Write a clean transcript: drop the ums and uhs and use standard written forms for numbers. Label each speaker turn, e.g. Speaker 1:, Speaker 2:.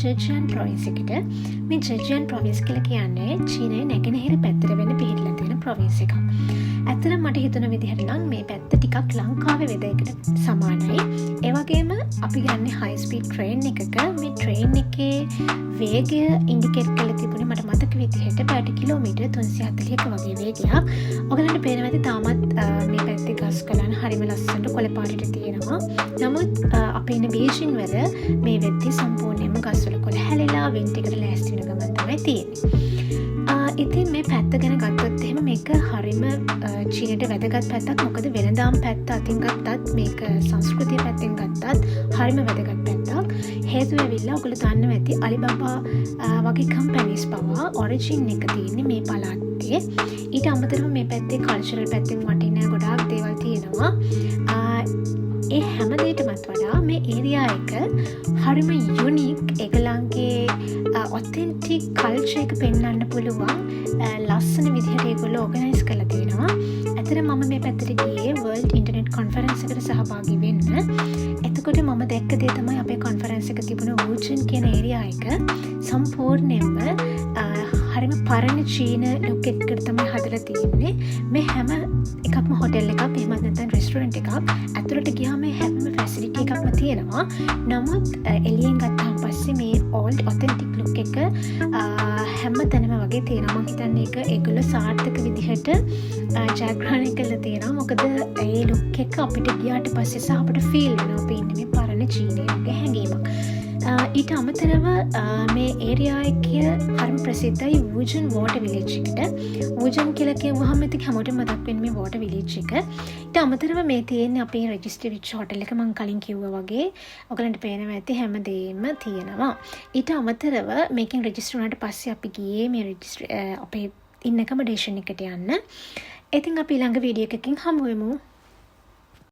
Speaker 1: Zhejiang province එකට. මේ Zhejiang province කියලා කියන්නේ චීනයේ නැගෙනහිර පැත්තට වෙන පිහිටලා තියෙන province එකක්. ඇත්තටම මට හිතුණ විදිහට නම් මේ පැත්ත ටිකක් ලංකාවේ වෙදයකට සමානයි. ඒ වගේම අපි යන්නේ high speed train එකක. මේ train එකේ වේගය ඉන්ඩිකේට් කරලා තිබුණේ මට මතක විදිහට පැයට කිලෝමීටර් 340ක වගේ වේගයක්. ඔයගලන්ට පේනවා ඇති තාමත් මේ පැත්තේ ගස් කලන හරිම ලස්සනට කොළ පාටට තියෙනවා. නමුත් අපේ ඉන්න බීජින් වල මේ වෙද්දී සම්පූර්ණයෙන්ම ගස්වල කොළ හැලෙලා වින්ට් එකට ලෑස්ති වෙන ගමන් තමයි තියෙන්නේ. ඉතින් මේ පැත්ත ගැන ගත්තොත් එහෙම මේක හරිම චීනයට වැදගත් පැත්තක්. මොකද වෙනදාම් පැත්ත අතින් ගත්තත් මේක සංස්කෘතිය පැත්තෙන් ගත්තත් හරිම වැදගත් පැත්තක්. හේතුව ඇවිල්ලා ඔයගොල්ලෝ දන්නවා ඇති අලිබාබා වගේ කම්පැනිස් පවා ඔරිජින් එක තියෙන්නේ මේ පළාතේ. ඊට අමතරව මේ පැත්තේ කල්චරල් පැත්තෙන් වටින ගොඩාක් දේවල් තියෙනවා. ඒ හැම දෙයකටමත් වඩා මේ ඒරියා එක හරිම යුනික් ඒගොල්ලන්ගේ ඔතෙන්ටික් කල්චර් එක පෙන්වන්න පුළුවන් ලස්සන විදිහට ඒගොල්ලෝ ඕගනයිස් කරලා තියෙනවා. ඇත්තටම මම මේ පැත්තට ගියේ වර්ල්ඩ් ඉන්ටර්නෙට් කොන්ෆරන්ස් එකට සහභාගී වෙන්න. එතකොට මම දැක්ක දේ තමයි අපේ කොන්ෆරන්ස් එක තිබුණ වූචන් කියන ඒරියා එක සම්පූර්ණයෙන්ම හරිම පරණ චීන ලුක් එකකට තමයි හදලා තියෙන්නේ. මේ හැම එකක්ම හොටෙල් එකක් එහෙමත් නැත්නම් රෙස්ටුරන්ට් එකක් ඇතුළට ගියාම මේ හැම ෆැසිලිටි එකක්ම තියෙනවා. නමුත් එළියෙන් ගත්තාන් පස්සේ මේ ඕල්ඩ් ඔතෙන්ටික් ලුක් එක හැම තැනම වගේ තියෙනවා. මම හිතන්නේ ඒක ඒගොල්ලෝ සාර්ථක විදිහට ජයග්‍රහණය කරලා තියෙනවා. මොකද ඒ ලුක් එක අපිට ගියාට පස්සේ සහ අපිට ෆීල් වෙනවා අපි ඉන්නේ මේ පරණ චීනයේ හැඟීමක්. ඊට අමතරව මේ ඒරියා එක හරිම ප්‍රසිද්ධයි වූජන් වෝටර් විලේජ් එකට. වූජන් කියලා කියවහම ඉතින් හැමෝටම මතක් වෙන්නේ මේ වෝටර් විලේජ් එක. ඊට අමතරව මේ තියෙන්නේ අපේ රෙජිස්ටර් වෙච්ච හෝටල් එක. මම කලින් කිව්වා වගේ ඔයගලන්ට පේනවා ඇති හැමදේම තියෙනවා. ඊට අමතරව මේකෙන් රෙජිස්ටර් වුණාට පස්සේ අපි ගියේ මේ රෙජිස්ටර් අපේ ඉන්න කමඩේෂන් එකට යන්න. ඉතින් අපි ළඟ වීඩියෝ එකකින් හමු වෙමු.